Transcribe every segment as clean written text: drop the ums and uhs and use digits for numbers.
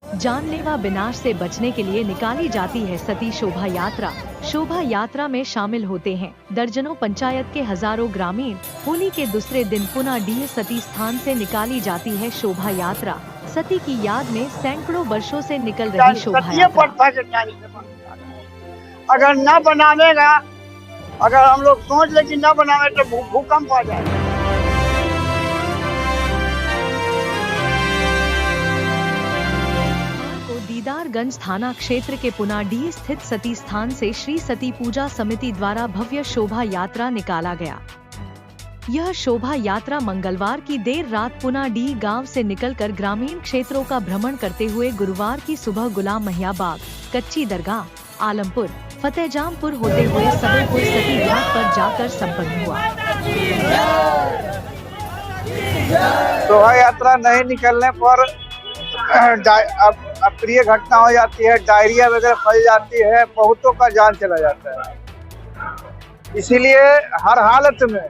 जानलेवा विनाश से बचने के लिए निकाली जाती है सती शोभा यात्रा। शोभा यात्रा में शामिल होते हैं दर्जनों पंचायत के हजारों ग्रामीण। होली के दूसरे दिन पुनाडीह सती स्थान से निकाली जाती है शोभा यात्रा। सती की याद में सैकड़ों वर्षों से निकल रही शोभा यात्रा। अगर न बनाने का, अगर हम लोग सोच ले कि न बनावे तो भूकंप आ जाए। दीदारगंज थाना क्षेत्र के पुनाडीह स्थित सती स्थान से श्री सती पूजा समिति द्वारा भव्य शोभा यात्रा निकाला गया। यह शोभा यात्रा मंगलवार की देर रात पुनाडीह गांव से निकलकर ग्रामीण क्षेत्रों का भ्रमण करते हुए गुरुवार की सुबह गुलाम मैया बाग, कच्ची दरगाह, आलमपुर, फतेहजामपुर होते हुए सबलपुर सती घाट पर जाकर संपन्न हुआ। शोभा यात्रा नहीं निकलने पर अप्रिय घटना हो जाती है, डायरिया वगैरह फैल जाती है, बहुतों का जान चला जाता है। इसीलिए हर हालत में,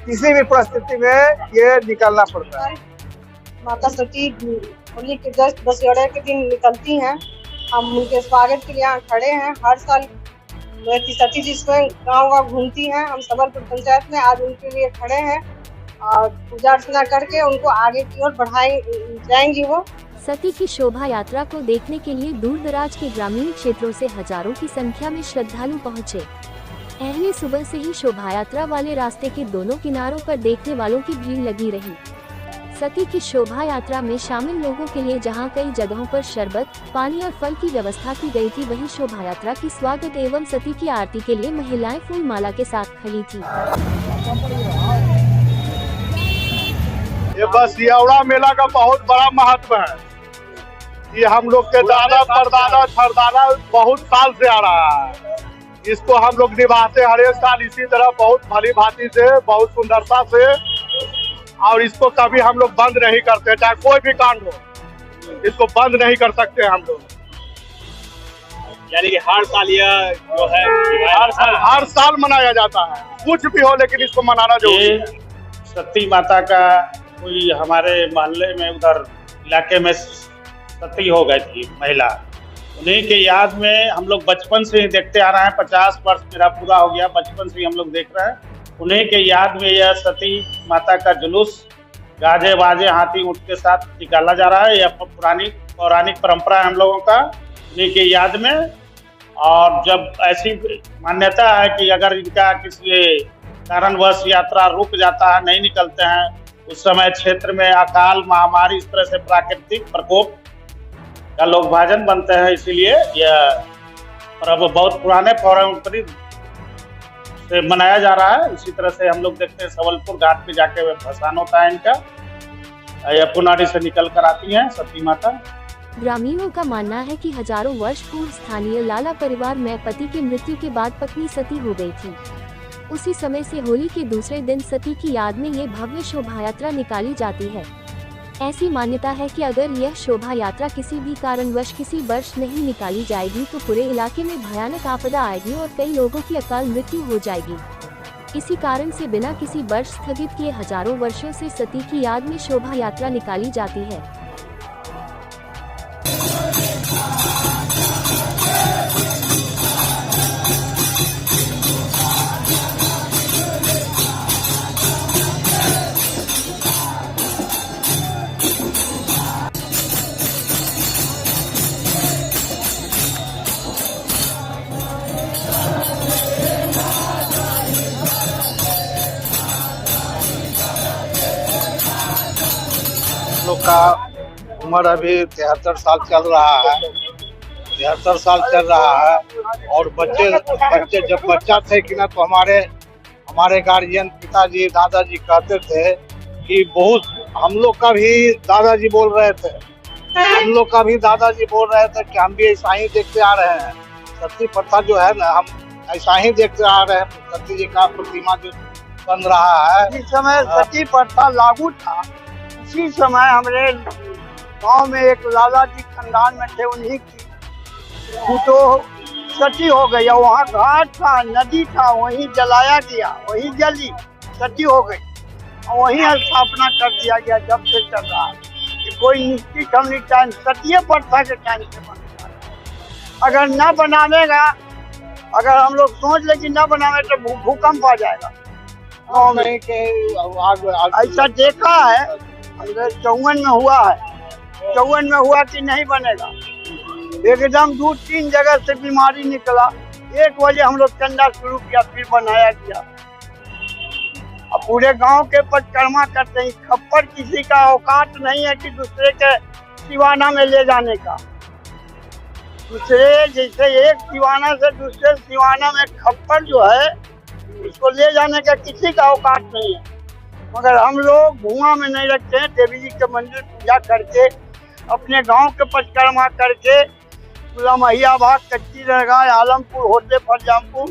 किसी भी परिस्थिति में ये निकलना पड़ता है। माता सती होली के 10 दशहरे के दिन निकलती हैं। हम उनके स्वागत के लिए यहाँ खड़े हैं। हर साल सती जी स्वयं गाँव घूमती हैं। हम सबलपुर पंचायत में आज उनके लिए खड़े हैं और पूजा अर्चना करके उनको आगे की ओर बढ़ाई जाएंगी। वो सती की शोभा यात्रा को देखने के लिए दूर दराज के ग्रामीण क्षेत्रों से हजारों की संख्या में श्रद्धालु पहुँचे। पहले सुबह से ही शोभा यात्रा वाले रास्ते के दोनों किनारों पर देखने वालों की भीड़ लगी रही। सती की शोभा यात्रा में शामिल लोगों के लिए जहां कई जगहों पर शरबत, पानी और फल की व्यवस्था की गई थी, वहीं शोभा यात्रा की स्वागत एवं सती की आरती के लिए महिलाएं फूल माला के साथ खड़ी थी। ये बस सियावड़ा मेला का बहुत बड़ा महत्व है। ये हम लोग के दादा परदादा सरदादा बहुत साल से आ रहा है। इसको हम लोग निभाते हर एक साल इसी तरह बहुत भली भांति से, बहुत सुंदरता से, और इसको कभी हम लोग बंद नहीं करते। चाहे कोई भी कांड हो, इसको बंद नहीं कर सकते हम लोग। यानी कि हर साल यह जो है हर साल मनाया जाता है। कुछ भी हो लेकिन इसको मनाना जरूरी है। सती माता का कोई हमारे मोहल्ले में उधर इलाके में सती हो गई थी महिला, उन्हीं के याद में हम लोग बचपन से ही देखते आ रहे हैं। 50 वर्ष मेरा पूरा हो गया, बचपन से ही हम लोग देख रहे हैं। उन्हीं के याद में यह सती माता का जुलूस गाजे बाजे हाथी ऊँट के साथ निकाला जा रहा है। यह पुरानी पौराणिक परंपरा है हम लोगों का, उन्हीं के याद में। और जब ऐसी मान्यता है कि अगर इनका किसी कारणवश यात्रा रुक जाता है, नहीं निकलते हैं, उस समय क्षेत्र में अकाल, महामारी, इस तरह से प्राकृतिक प्रकोप का लोग भाजन बनते हैं। इसीलिए यह पर्व बहुत पुराने पारंपरिक से मनाया जा रहा है। इसी तरह से हम लोग देखते हैं सबलपुर घाट पे जाके भसान होता है इनका। यह पुनाडी से निकल कर आती हैं सती माता। ग्रामीणों का मानना है कि हजारों वर्ष पूर्व स्थानीय लाला परिवार में पति की मृत्यु के बाद पत्नी सती हो गई थी। उसी समय से होली के दूसरे दिन सती की याद में ये भव्य शोभा यात्रा निकाली जाती है। ऐसी मान्यता है कि अगर यह शोभा यात्रा किसी भी कारणवश किसी वर्ष नहीं निकाली जाएगी तो पूरे इलाके में भयानक आपदा आएगी और कई लोगों की अकाल मृत्यु हो जाएगी। इसी कारण से बिना किसी वर्ष स्थगित किए हजारों वर्षों से सती की याद में शोभा यात्रा निकाली जाती है। लोग का उम्र अभी 73 साल चल रहा है। 73 साल चल रहा है और बच्चे जब बच्चा थे कि ना, तो हमारे गार्जियन पिताजी दादाजी कहते थे कि बहुत, हम लोग का भी दादाजी बोल रहे थे कि हम भी ऐसा ही देखते आ रहे हैं। सती प्रथा जो है ना, हम ऐसा ही देखते आ रहे हैं। सती जी का प्रतिमा जो बन रहा है, इस समय सती प्रथा लागू था। इसी समय हमारे गांव में एक लाला जी खानदान में थे, उन्हीं की तो सती हो गई। वहाँ घाट था, नदी था, वहीं जलाया गया, वहीं जली, सती हो गई और वहीं स्थापना कर दिया गया। जब से चल रहा है कोई निश्चित हमने टाइम सतीय प्रथा के टाइम से बनेगा। अगर न बनावेगा, अगर हम लोग सोच ले कि न बनावे तो भूकंप आ जाएगा। नहीं के ऐसा देखा है, 54 में हुआ है, 54 में हुआ कि नहीं बनेगा। एकदम 2-3 जगह से बीमारी निकला, 1 बजे हम लोग चंदा शुरू किया, फिर बनाया गया। अब पूरे गांव के परिक्रमा करते हैं। खप्पर किसी का औकात नहीं है कि दूसरे के सिवाना में ले जाने का। दूसरे जैसे एक सिवाना से दूसरे सिवाना में खप्पर जो है इसको ले जाने का किसी का औकात नहीं है। मगर हम लोग धुआं में नहीं रखते हैं। देवी जी के मंदिर पूजा करके, अपने गांव के परिक्रमा करके, मैया भाग, कच्ची दरगाह, आलमपुर होते फरजामपुर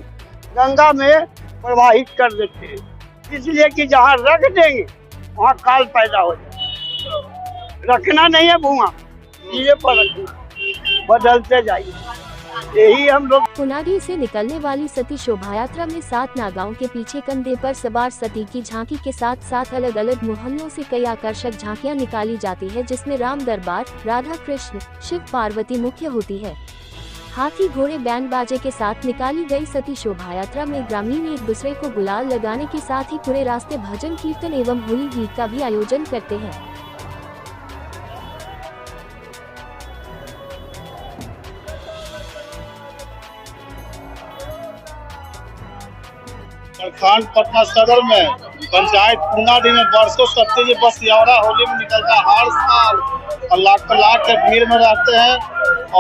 गंगा में प्रवाहित कर देते हैं। इसलिए कि जहाँ रख देंगे वहाँ काल पैदा हो जाए। रखना नहीं है धुआं, धीरे पर रखना, बदलते जाइए। यही हम लोग। पुनाडी से निकलने वाली सती शोभा यात्रा में 7 नागाओं के पीछे कंधे पर सवार सती की झांकी के साथ साथ अलग अलग मोहल्लों से कई आकर्षक झांकियां निकाली जाती है, जिसमें राम दरबार, राधा कृष्ण, शिव पार्वती मुख्य होती है। हाथी, घोड़े, बैंड बाजे के साथ निकाली गई सती शोभा यात्रा में ग्रामीण एक दूसरे को गुलाल लगाने के साथ ही पूरे रास्ते भजन कीर्तन एवं होली गीत का भी आयोजन करते हैं। प्रखंड पटना सदर में पंचायत पुनाडी में वर्षों सत्य जी बस यावड़ा होली में निकलता है हर साल, और लाख के भीड़ में रहते हैं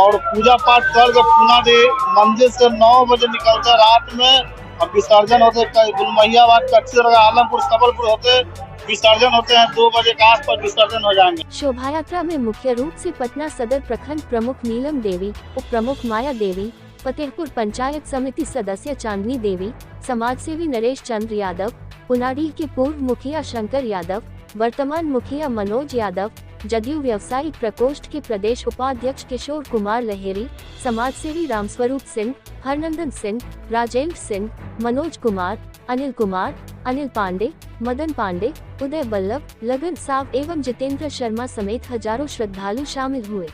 और पूजा पाठ करके पुनाडी मंदिर से 9 बजे निकलते हैं रात में, और विसर्जन होते गुलमैया बाग, कच्ची दरगाह, आलमपुर, सबलपुर होते विसर्जन होते हैं। 2 बजे के आसपास विसर्जन हो जाएंगे। शोभा यात्रा में मुख्य रूप से पटना सदर प्रखंड प्रमुख नीलम देवी, उप प्रमुख माया देवी, फतेहपुर पंचायत समिति सदस्य चांदनी देवी, समाजसेवी नरेश चंद्र यादव, पुनाडी के पूर्व मुखिया शंकर यादव, वर्तमान मुखिया मनोज यादव, जदयू व्यवसायिक प्रकोष्ठ के प्रदेश उपाध्यक्ष किशोर कुमार लहेरी, समाजसेवी रामस्वरूप सिंह, हरनंदन सिंह, राजेंद्र सिंह, मनोज कुमार, अनिल पांडे, मदन पांडे, उदय बल्लभ, लगन साव एवं जितेंद्र शर्मा समेत हजारों श्रद्धालु शामिल हुए।